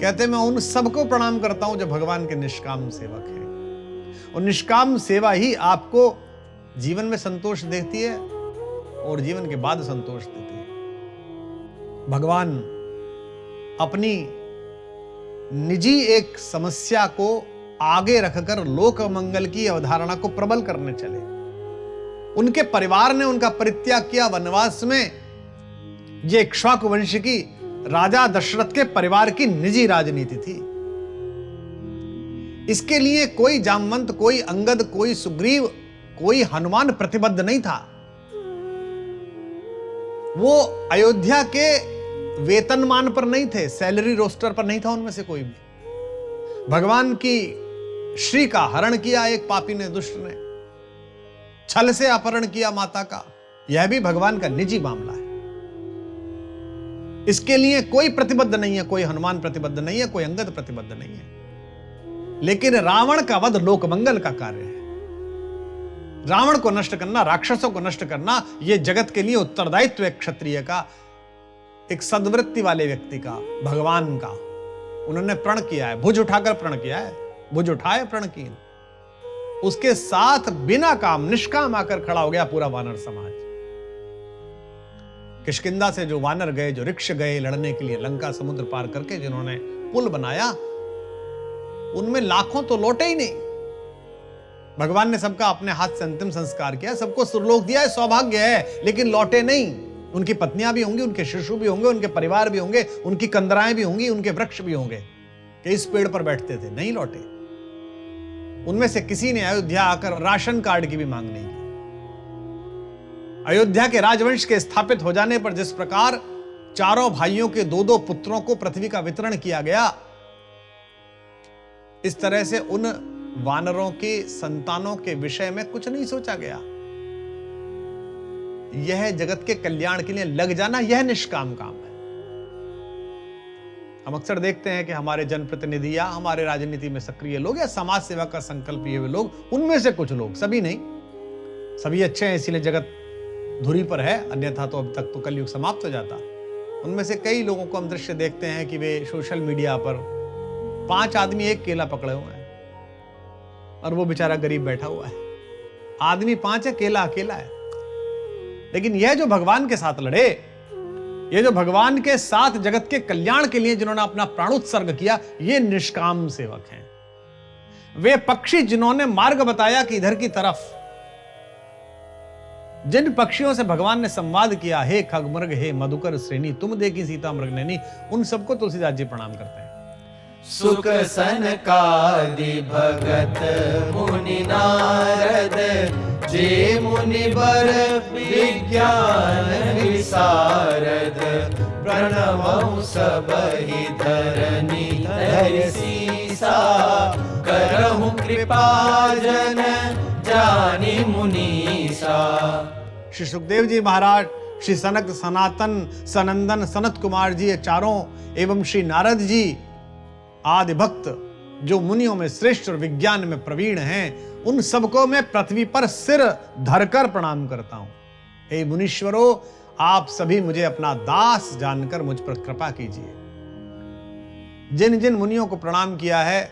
कहते मैं उन सबको प्रणाम करता हूं जो भगवान के निष्काम सेवक हैं। और निष्काम सेवा ही आपको जीवन में संतोष देती है और जीवन के बाद संतोष देती है। भगवान अपनी निजी एक समस्या को आगे रखकर लोक मंगल की अवधारणा को प्रबल करने चले। उनके परिवार ने उनका परित्याग किया वनवास में। यह इक्ष्वाकु वंश की राजा दशरथ के परिवार की निजी राजनीति थी। इसके लिए कोई जामवंत, कोई अंगद, कोई सुग्रीव, कोई हनुमान प्रतिबद्ध नहीं था। वो अयोध्या के वेतनमान पर नहीं थे, सैलरी रोस्टर पर नहीं था उनमें से कोई भी। भगवान की श्री का हरण किया एक पापी ने, दुष्ट ने, छल से अपहरण किया माता का। यह भी भगवान का निजी मामला है। इसके लिए कोई प्रतिबद्ध नहीं है, कोई हनुमान प्रतिबद्ध नहीं है, कोई अंगद प्रतिबद्ध नहीं है। लेकिन रावण का वध लोक मंगल का कार्य है। रावण को नष्ट करना, राक्षसों को नष्ट करना, यह जगत के लिए उत्तरदायित्व है क्षत्रिय का, एक सद्वृत्ति वाले व्यक्ति का, भगवान का। उन्होंने प्रण किया है, भुज उठाकर प्रण किया है, भुज उठाए प्रण कीन। उसके साथ बिना काम निष्काम आकर खड़ा हो गया पूरा वानर समाज। किष्किंधा से जो वानर गए, जो ऋक्ष गए लड़ने के लिए लंका समुद्र पार करके, जिन्होंने पुल बनाया, उनमें लाखों तो लौटे ही नहीं। भगवान ने सबका अपने हाथ से अंतिम संस्कार किया, सबको सुरलोक दिया है, सौभाग्य है, लेकिन लौटे नहीं। उनकी पत्नियां भी होंगी, उनके शिशु भी होंगे, उनके परिवार भी होंगे, उनकी कंदराएं भी होंगी, उनके वृक्ष भी होंगे कि इस पेड़ पर बैठते थे, नहीं लौटे। उनमें से किसी ने अयोध्या आकर राशन कार्ड की भी मांग नहीं की। अयोध्या के राजवंश के स्थापित हो जाने पर जिस प्रकार चारों भाइयों के दो दो पुत्रों को पृथ्वी का वितरण किया गया, इस तरह से उन वानरों के संतानों के विषय में कुछ नहीं सोचा गया। यह जगत के कल्याण के लिए लग जाना, यह निष्काम काम है। हम अक्सर देखते हैं कि हमारे जनप्रतिनिधि या हमारे राजनीति में सक्रिय लोग या समाज सेवा का संकल्प लिए हुए लोग, उनमें से कुछ लोग, सभी नहीं, सभी अच्छे हैं इसीलिए जगत धुरी पर है, अन्यथा तो अब तक तो कलयुग समाप्त हो जाता। उनमें से कई लोगों को हम दृश्य देखते हैं कि वे सोशल मीडिया पर 5 आदमी एक केला पकड़े हुए हैं और वो बेचारा गरीब बैठा हुआ है। आदमी 5 है, केला अकेला है। लेकिन यह जो भगवान के साथ लड़े, ये जो भगवान के साथ जगत के कल्याण के लिए जिन्होंने अपना प्राणोत्सर्ग किया, ये निष्काम सेवक हैं। वे पक्षी जिन्होंने मार्ग बताया कि इधर की तरफ, जिन पक्षियों से भगवान ने संवाद किया, हे खगमृग, हे मधुकर श्रेणी, तुम देखी सीता मृग नैनी, उन सबको तुलसीदास जी प्रणाम करते हैं। सुख सनकादि भगत मुनि नारद, जे मुनि बर विज्ञान विसारद, प्रणवउ सबहि धरनी धरि सीसा, करहु कृपा जन जानी मुनीसा। श्री सुखदेव जी महाराज, श्री सनक, सनातन, सनंदन, सनत कुमार जी, ये चारों, एवं श्री नारद जी आदि भक्त जो मुनियों में श्रेष्ठ और विज्ञान में प्रवीण हैं, उन सबको मैं पृथ्वी पर सिर धरकर प्रणाम करता हूं। हे मुनीश्वरों, आप सभी मुझे अपना दास जानकर मुझ पर कृपा कीजिए। जिन जिन मुनियों को प्रणाम किया है,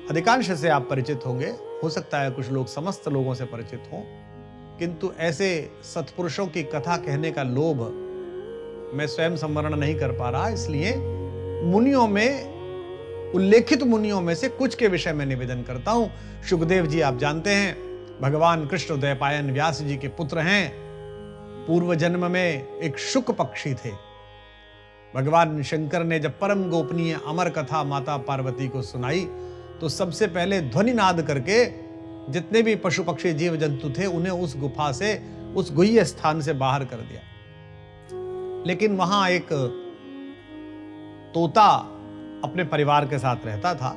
अधिकांश से आप परिचित होंगे, हो सकता है कुछ लोग समस्त लोगों से परिचित हों, किंतु ऐसे सत्पुरुषों की कथा कहने का लोभ मैं स्वयं संवरण नहीं कर पा रहा, इसलिए मुनियों में, उल्लेखित मुनियों में से कुछ के विषय में निवेदन करता हूं। शुकदेव जी आप जानते हैं, भगवान कृष्ण द्वैपायन व्यास जी के पुत्र हैं। पूर्व जन्म में एक शुक पक्षी थे। भगवान शंकर ने जब परम गोपनीय अमर कथा माता पार्वती को सुनाई, तो सबसे पहले ध्वनि नाद करके जितने भी पशु पक्षी जीव जंतु थे, उन्हें उस गुफा से, उस गुह्य स्थान से बाहर कर दिया। लेकिन वहां एक तोता अपने परिवार के साथ रहता था।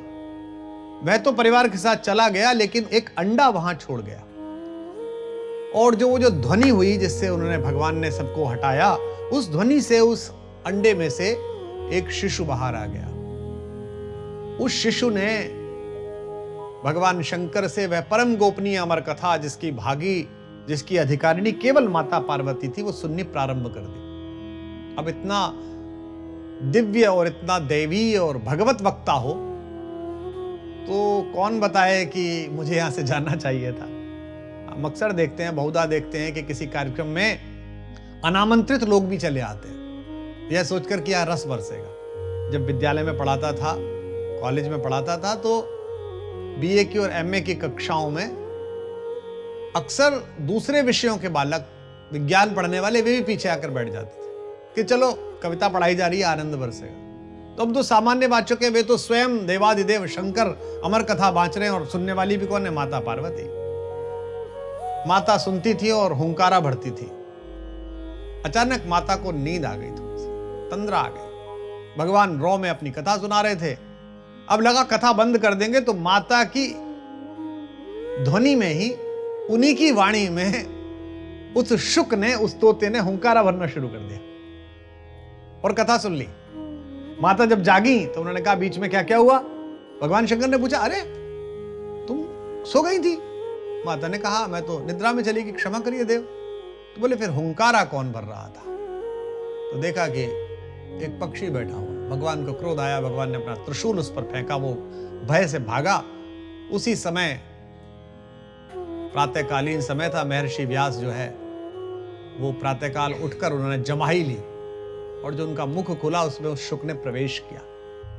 वह तो परिवार के साथ चला गया, लेकिन एक अंडा वहां छोड़ गया। और वो जो ध्वनि हुई जिससे उन्होंने, भगवान ने सबको हटाया, उस ध्वनि से, उस अंडे में से एक शिशु बाहर आ गया। उस शिशु ने भगवान शंकर से वह परम गोपनीय अमर कथा जिसकी अधिकारिणी केवल माता पार्वती थी, वो सुननी प्रारंभ कर दी। अब इतना दिव्य और इतना दैवीय और भगवत वक्ता हो तो कौन बताए कि मुझे यहां से जाना चाहिए था। हम अक्सर देखते हैं, बहुधा देखते हैं कि किसी कार्यक्रम में अनामंत्रित लोग भी चले आते हैं, यह सोचकर कि यार रस बरसेगा। जब विद्यालय में पढ़ाता था, कॉलेज में पढ़ाता था, तो बीए की और एमए की कक्षाओं में अक्सर दूसरे विषयों के बालक, विज्ञान पढ़ने वाले, वे भी पीछे आकर बैठ जाते थे कि चलो कविता पढ़ाई जा रही है, आनंद बरसेगा। तो अब तो सामान्य वाचक है, वे तो स्वयं देवादिदेव शंकर अमर कथा बांच रहे हैं, और सुनने वाली भी कौन है? माता पार्वती। माता सुनती थी और हुंकारा भरती थी। अचानक माता को नींद आ गई, थोड़ी सी तंद्रा आ गई। भगवान रॉ में अपनी कथा सुना रहे थे। अब लगा कथा बंद कर देंगे तो माता की ध्वनि में ही, उन्हीं की वाणी में उस शुक ने, उस तोते ने हुंकारा भरना शुरू कर दिया और कथा सुन ली। माता जब जागी तो उन्होंने कहा, बीच में क्या क्या हुआ? भगवान शंकर ने पूछा, अरे तुम सो गई थी? माता ने कहा, मैं तो निद्रा में चली गई, क्षमा करिए देव। तो बोले, फिर हुंकारा कौन भर रहा था? तो देखा कि एक पक्षी बैठा हुआ। भगवान को क्रोध आया, भगवान ने अपना त्रिशूल उस पर फेंका, वो भय से भागा। उसी समय, प्रातःकालीन समय था, महर्षि व्यास जो है वो प्रातःकाल उठकर उन्होंने जमाई ली, और जो उनका मुख खुला उसमें उस शुक ने प्रवेश किया।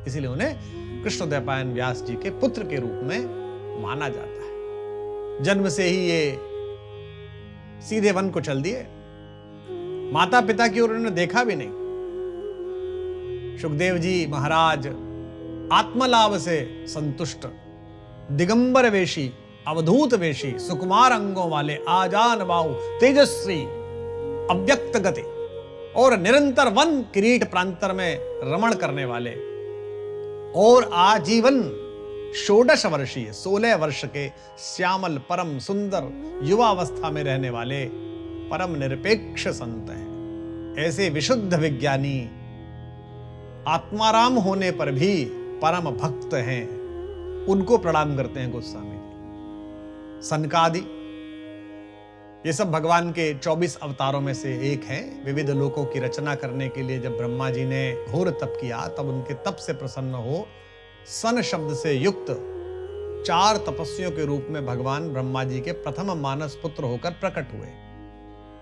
इसीलिए उन्हें कृष्णोदयपायन व्यास जी के पुत्र के रूप में माना जाता है। जन्म से ही ये सीधे वन को चल दिए, माता पिता की ओर उन्होंने देखा भी नहीं। सुखदेव जी महाराज आत्मलाभ से संतुष्ट, दिगंबर वेशी, अवधूत वेशी, सुकुमार अंगों वाले, आजान बाहु, तेजस्वी, अव्यक्त गति और निरंतर वन किरीट प्रांतर में रमण करने वाले, और आजीवन 16 वर्षीय, 16 वर्ष के श्यामल परम सुंदर युवावस्था में रहने वाले परम निरपेक्ष संत हैं। ऐसे विशुद्ध विज्ञानी आत्माराम होने पर भी परम भक्त हैं, उनको प्रणाम करते हैं गोस्वामी जी। सनकादि, ये सब भगवान के 24 अवतारों में से एक है। विविध लोकों की रचना करने के लिए जब ब्रह्मा जी ने घोर तप किया, तब उनके तप से प्रसन्न हो सन शब्द से युक्त 4 तपस्वियों के रूप में भगवान ब्रह्मा जी के प्रथम मानस पुत्र होकर प्रकट हुए।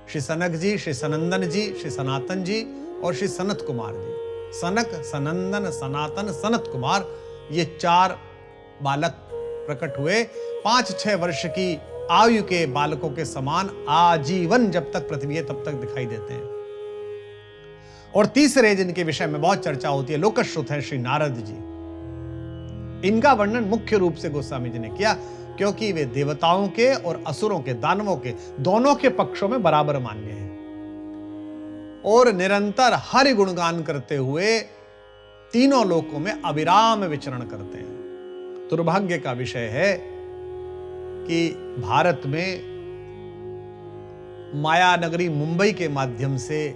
श्री सनक जी, श्री सनंदन जी, श्री सनातन जी और श्री सनत कुमार जी। सनक, सनंदन, सनातन, सनत कुमार, ये 4 बालक प्रकट हुए। 5-6 वर्ष की आयु के बालकों के समान आजीवन जब तक पृथ्वी है तब तक दिखाई देते हैं। और तीसरे जिनके विषय में बहुत चर्चा होती है, लोकश्रुत है श्री नारद जी। इनका वर्णन मुख्य रूप से गोस्वामी जी ने किया, क्योंकि वे देवताओं के और असुरों के, दानवों के, दोनों के पक्षों में बराबर मान्य हैं, और निरंतर हरि गुणगान करते हुए तीनों लोकों में अविराम विचरण करते हैं। दुर्भाग्य का विषय है कि भारत में माया नगरी मुंबई के माध्यम से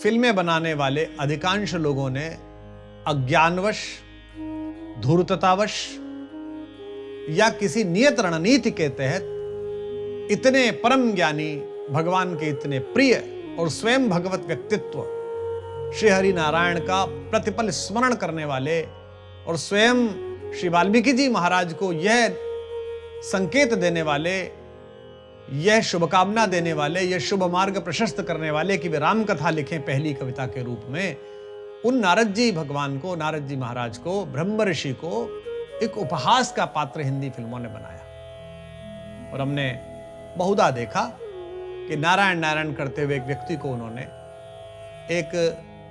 फिल्में बनाने वाले अधिकांश लोगों ने अज्ञानवश, धूर्ततावश या किसी नियत रणनीति के तहत इतने परम ज्ञानी, भगवान के इतने प्रिय और स्वयं भगवत व्यक्तित्व श्री हरि नारायण का प्रतिपल स्मरण करने वाले, और स्वयं श्री वाल्मीकि जी महाराज को यह संकेत देने वाले, यह शुभकामना देने वाले, यह शुभ मार्ग प्रशस्त करने वाले कि वे राम कथा लिखें पहली कविता के रूप में, उन नारद जी भगवान को, नारद जी महाराज को, ब्रह्म ऋषि को एक उपहास का पात्र हिंदी फिल्मों ने बनाया। और हमने बहुधा देखा कि नारायण नारायण करते हुए एक व्यक्ति को उन्होंने एक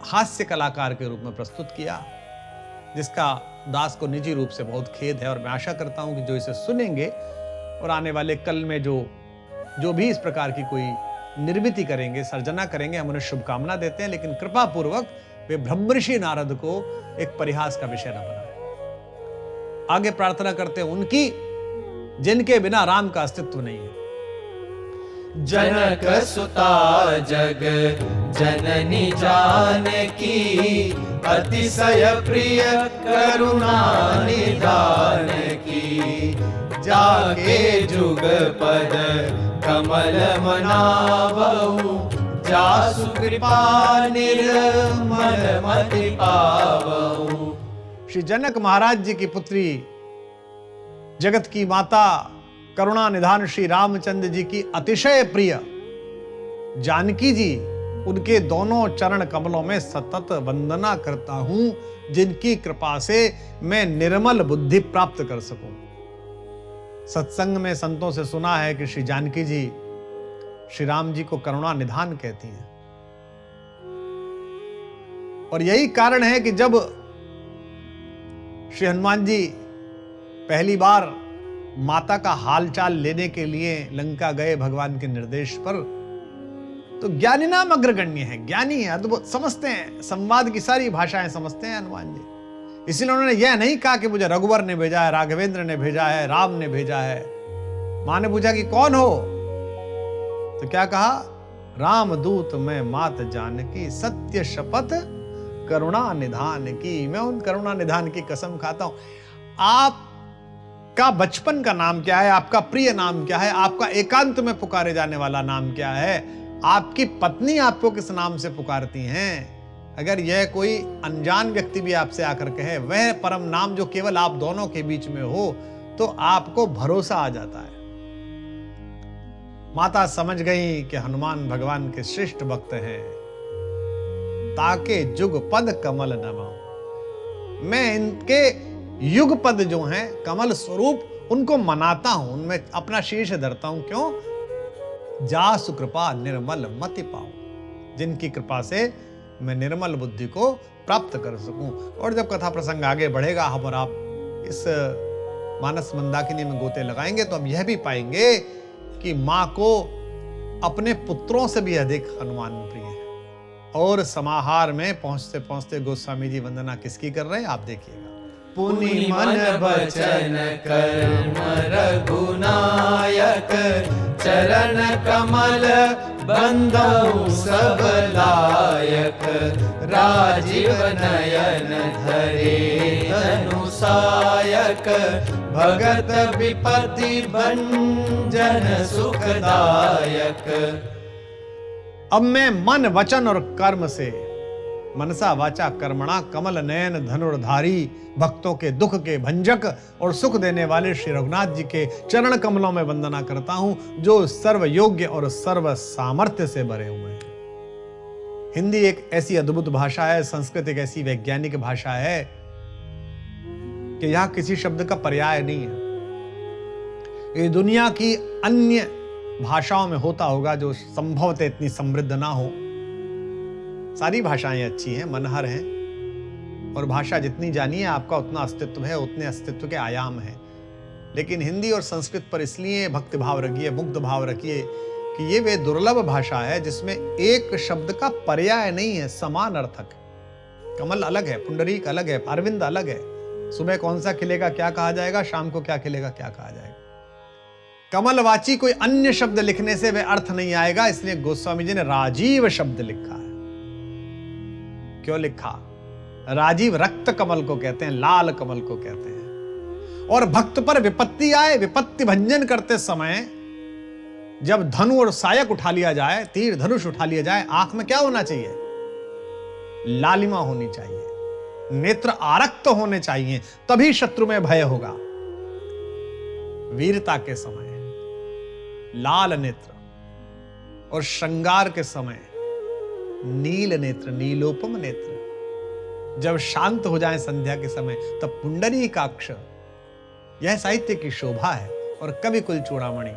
हास्य कलाकार के रूप में प्रस्तुत किया, जिसका दास को निजी रूप से बहुत खेद है। और मैं आशा करता हूं कि जो इसे सुनेंगे और आने वाले कल में जो भी इस प्रकार की कोई निर्मिति करेंगे, सर्जना करेंगे, हम उन्हें शुभकामना देते हैं, लेकिन कृपा पूर्वक वे ब्रह्मर्षि नारद को एक परिहास का विषय न बनाए। आगे प्रार्थना करते हैं उनकी, जिनके बिना राम का अस्तित्व नहीं है। जनक सुता जग जननी जानकी, अतिशय प्रिय करुणा निधान की, जाके जुग पद कमल मनावहु, जासु कृपा निर्मल मति पावहु। श्री जनक महाराज जी की पुत्री, जगत की माता, करुणा निधान श्री रामचंद्र जी की अतिशय प्रिय जानकी जी, उनके दोनों चरण कमलों में सतत वंदना करता हूं, जिनकी कृपा से मैं निर्मल बुद्धि प्राप्त कर सकूं। सत्संग में संतों से सुना है कि श्री जानकी जी श्री राम जी को करुणा निधान कहती हैं, और यही कारण है कि जब श्री हनुमान जी पहली बार माता का हालचाल लेने के लिए लंका गए भगवान के निर्देश पर, तो ज्ञानी नाम अग्रगण्य है, ज्ञानी है, अद्भुत समझते हैं, संवाद की सारी भाषाएं समझते हैं हनुमान जी। इसलिए उन्होंने यह नहीं कहा कि मुझे रघुवर ने भेजा है, राघवेंद्र ने भेजा है, राम ने भेजा है। मां ने पूछा कि कौन हो, तो क्या कहा, राम दूत मैं मात जानकी, सत्य शपथ करुणा निधान की। मैं उन करुणा निधान की कसम खाता हूं। आपका बचपन का नाम क्या है, आपका प्रिय नाम क्या है, आपका एकांत में पुकारे जाने वाला नाम क्या है, आपकी पत्नी आपको किस नाम से पुकारती हैं, अगर यह कोई अनजान व्यक्ति भी आपसे आकर कहे वह परम नाम जो केवल आप दोनों के बीच में हो, तो आपको भरोसा आ जाता है। माता समझ गई कि हनुमान भगवान के श्रेष्ठ भक्त हैं। ताके जुग पद कमल नमाओ, मैं इनके युग पद जो हैं कमल स्वरूप उनको मनाता हूं, उनमें अपना शीश धरता हूं। क्यों? जासु कृपा निर्मल मति पाओ, जिनकी कृपा से मैं निर्मल बुद्धि को प्राप्त कर सकूं। और जब कथा प्रसंग आगे बढ़ेगा, हम और आप इस मानस मंदाकिनी में गोते लगाएंगे, तो हम यह भी पाएंगे कि मां को अपने पुत्रों से भी अधिक हनुमान प्रिय है। और समाहार में पहुंचते पहुंचते गोस्वामी जी वंदना किसकी कर रहे हैं, आप देखिएगा। पुनि मन बचन कर्म रघुनायक, चरण कमल बंधु सब लायक, राजीव नयन धरे धनुषायक, भगत विपति भंजन सुखदायक। अब मैं मन वचन और कर्म से, मनसा वाचा कर्मणा कमल नयन धनुर्धारी, भक्तों के दुख के भंजक और सुख देने वाले श्री रघुनाथ जी के चरण कमलों में वंदना करता हूं, जो सर्व योग्य और सर्व सामर्थ्य से भरे हुए हैं। हिंदी एक ऐसी अद्भुत भाषा है, संस्कृत एक ऐसी वैज्ञानिक भाषा है कि यहां किसी शब्द का पर्याय नहीं है। ये दुनिया की अन्य भाषाओं में होता होगा जो संभवतः इतनी समृद्ध ना हो। सारी भाषाएं अच्छी हैं, मनहर हैं, और भाषा जितनी जानिए आपका उतना अस्तित्व है, उतने अस्तित्व के आयाम हैं। लेकिन हिंदी और संस्कृत पर इसलिए भक्ति भाव रखिए, मुग्ध भाव रखिए कि ये वे दुर्लभ भाषा है जिसमें एक शब्द का पर्याय नहीं है, समान अर्थक। कमल अलग है, पुंडरीक अलग है, अरविंद अलग है। सुबह कौन सा खिलेगा क्या कहा जाएगा, शाम को क्या खिलेगा क्या कहा जाएगा। कमलवाची कोई अन्य शब्द लिखने से वह अर्थ नहीं आएगा, इसलिए गोस्वामी जी ने राजीव शब्द लिखा है। क्यों लिखा? राजीव रक्त कमल को कहते हैं, लाल कमल को कहते हैं। और भक्त पर विपत्ति आए, विपत्ति भंजन करते समय जब धनु और सायक उठा लिया जाए, तीर धनुष उठा लिया जाए, आंख में क्या होना चाहिए? लालिमा होनी चाहिए, नेत्र आरक्त होने चाहिए, तभी शत्रु में भय होगा। वीरता के समय लाल नेत्र और श्रृंगार के समय नील नेत्र, नीलोपम नेत्र। जब शांत हो जाए संध्या के समय, तब पुंडरीकाक्ष। यह साहित्य की शोभा है। और कवि कुल चूड़ामणि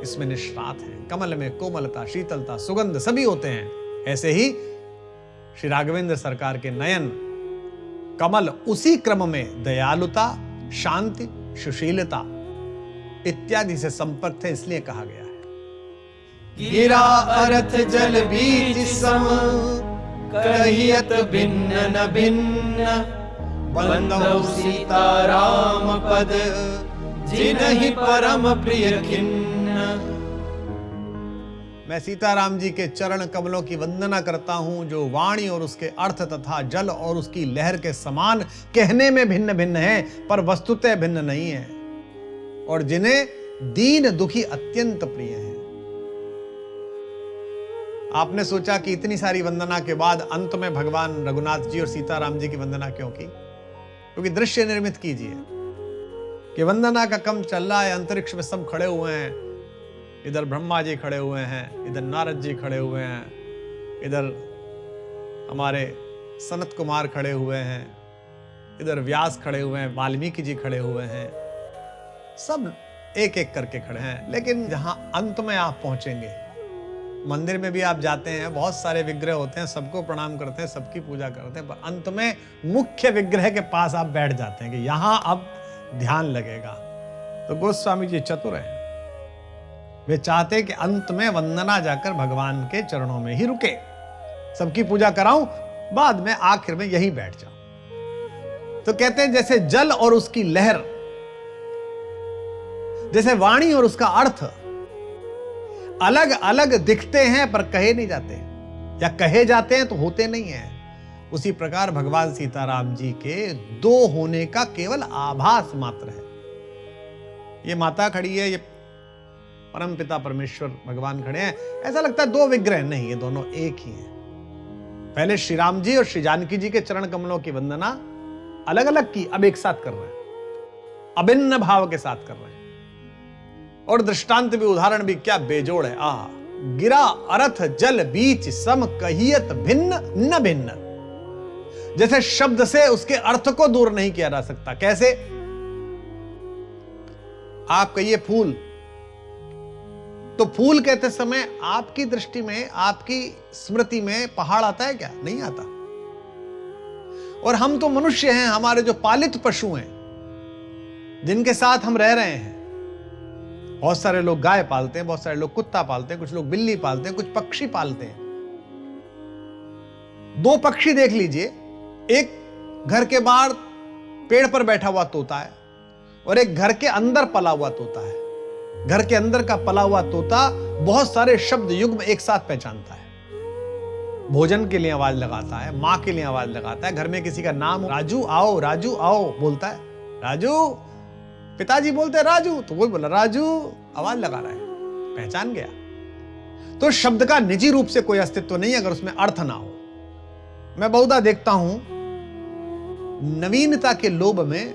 इसमें निष्णात है। कमल में कोमलता, शीतलता, सुगंध सभी होते हैं। ऐसे ही श्री राघवेंद्र सरकार के नयन कमल उसी क्रम में दयालुता, शांति, सुशीलता इत्यादि से संपर्क थे, इसलिए कहा गया है। गिरा अर्थ जल बीज सम, कहियत भिन्न न भिन्न, बंधु सीता राम पद, जिनहि परम प्रिय खिन्न। मैं सीताराम जी के चरण कमलों की वंदना करता हूं, जो वाणी और उसके अर्थ तथा जल और उसकी लहर के समान कहने में भिन्न भिन्न हैं, पर वस्तुतः भिन्न नहीं है, और जिन्हें दीन दुखी अत्यंत प्रिय हैं। आपने सोचा कि इतनी सारी वंदना के बाद अंत में भगवान रघुनाथ जी और सीताराम जी की वंदना क्यों की? क्योंकि दृश्य निर्मित कीजिए कि वंदना का क्रम चल रहा है, अंतरिक्ष में सब खड़े हुए हैं, इधर ब्रह्मा जी खड़े हुए हैं, इधर नारद जी खड़े हुए हैं, इधर हमारे सनत कुमार खड़े हुए हैं, इधर व्यास खड़े हुए हैं, वाल्मीकि जी खड़े हुए हैं, सब एक एक करके खड़े हैं। लेकिन जहां अंत में आप पहुंचेंगे, मंदिर में भी आप जाते हैं, बहुत सारे विग्रह होते हैं, सबको प्रणाम करते हैं, सबकी पूजा करते हैं, पर अंत में मुख्य विग्रह के पास आप बैठ जाते हैं कि यहां अब ध्यान लगेगा। तो गोस्वामी जी चतुर हैं, वे चाहते कि अंत में वंदना जाकर भगवान के चरणों में ही रुके, सबकी पूजा कराऊं, बाद में आखिर में यही बैठ जाऊं। तो कहते हैं जैसे जल और उसकी लहर, जैसे वाणी और उसका अर्थ अलग अलग दिखते हैं पर कहे नहीं जाते, या कहे जाते हैं तो होते नहीं हैं, उसी प्रकार भगवान सीताराम जी के दो होने का केवल आभास मात्र है। ये माता खड़ी है, ये परम पिता परमेश्वर भगवान खड़े हैं, ऐसा लगता है दो विग्रह, नहीं, ये दोनों एक ही हैं। पहले श्री राम जी और श्री जानकी जी के चरण कमलों की वंदना अलग अलग की, अब एक साथ कर रहे हैं, अभिन्न भाव के साथ कर रहे हैं। और दृष्टांत भी, उदाहरण भी क्या बेजोड़ है। गिरा अर्थ जल बीच सम कहियत भिन्न न भिन्न। जैसे शब्द से उसके अर्थ को दूर नहीं किया जा सकता। कैसे? आप कहिए फूल, तो फूल कहते समय आपकी दृष्टि में, आपकी स्मृति में पहाड़ आता है क्या? नहीं आता। और हम तो मनुष्य हैं, हमारे जो पालित पशु हैं, जिनके साथ हम रह रहे हैं, बहुत सारे लोग गाय पालते हैं, बहुत सारे लोग कुत्ता पालते हैं, कुछ लोग बिल्ली पालते हैं, कुछ पक्षी पालते हैं। दो पक्षी देख लीजिए, एक घर के बाहर पेड़ पर बैठा हुआ तोता है और एक घर के अंदर पला हुआ तोता है। घर के अंदर का पला हुआ तोता बहुत सारे शब्द युग्म एक साथ पहचानता है, भोजन के लिए आवाज लगाता है, मां के लिए आवाज लगाता है, घर में किसी का नाम राजू आओ बोलता है, राजू, पिताजी बोलते हैं राजू, तो वो बोला राजू, आवाज लगा रहा है, पहचान गया। तो शब्द का निजी रूप से कोई अस्तित्व नहीं अगर उसमें अर्थ ना हो। मैं बहुधा देखता हूं नवीनता के लोभ में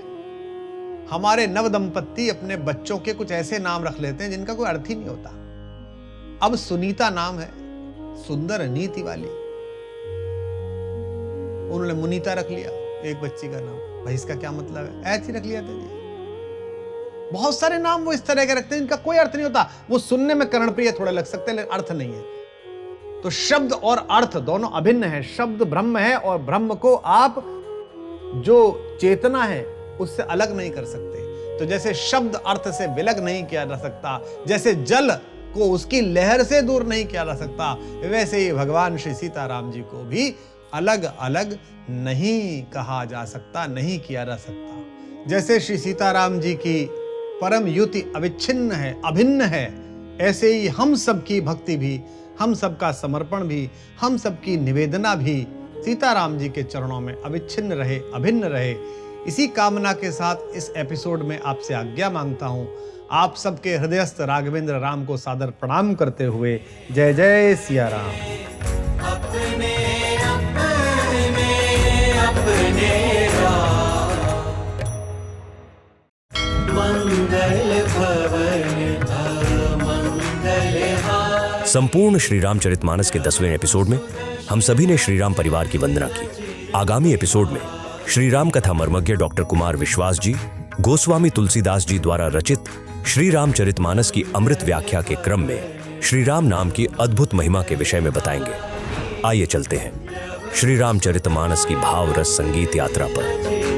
हमारे नव दंपत्ति अपने बच्चों के कुछ ऐसे नाम रख लेते हैं जिनका कोई अर्थ ही नहीं होता। अब सुनीता नाम है, सुंदर नीति वाली, उन्होंने मुनीता रख लिया एक बच्ची का नाम, भाई इसका क्या मतलब है? ऐसे ही रख लिया था जी। बहुत सारे नाम वो इस तरह के रखते हैं जिनका कोई अर्थ नहीं होता। वो सुनने में कर्णप्रिय थोड़े लग सकते हैं, लेकिन अर्थ नहीं है। तो शब्द और अर्थ दोनों अभिन्न है। शब्द ब्रह्म है और ब्रह्म को आप जो चेतना है उससे अलग नहीं कर सकते। तो जैसे शब्द अर्थ से विलग नहीं किया जा सकता, जैसे जल को उसकी लहर से दूर नहीं किया जा सकता, वैसे ही भगवान श्री सीताराम जी को भी अलग अलग नहीं कहा जा सकता, नहीं किया जा सकता। जैसे श्री सीताराम जी की परम युति अविच्छिन्न है, अभिन्न है, ऐसे ही हम सबकी भक्ति भी, हम सबका समर्पण भी, हम सबकी निवेदना भी सीताराम जी के चरणों में अविच्छिन्न रहे, अभिन्न रहे। इसी कामना के साथ इस एपिसोड में आपसे आज्ञा मांगता हूं। आप सबके हृदयस्थ राघवेंद्र राम को सादर प्रणाम करते हुए जय जय सिया राम। अपने अपने अपने मंगल भवन मंगल हार। संपूर्ण श्री रामचरितमानस के 10वें एपिसोड में हम सभी ने श्री राम परिवार की वंदना की। आगामी एपिसोड में श्री राम कथा मर्मज्ञ डॉक्टर कुमार विश्वास जी गोस्वामी तुलसीदास जी द्वारा रचित श्री रामचरितमानस की अमृत व्याख्या के क्रम में श्री राम नाम की अद्भुत महिमा के विषय में बताएंगे। आइए चलते हैं श्री रामचरितमानस की भाव रस संगीत यात्रा पर।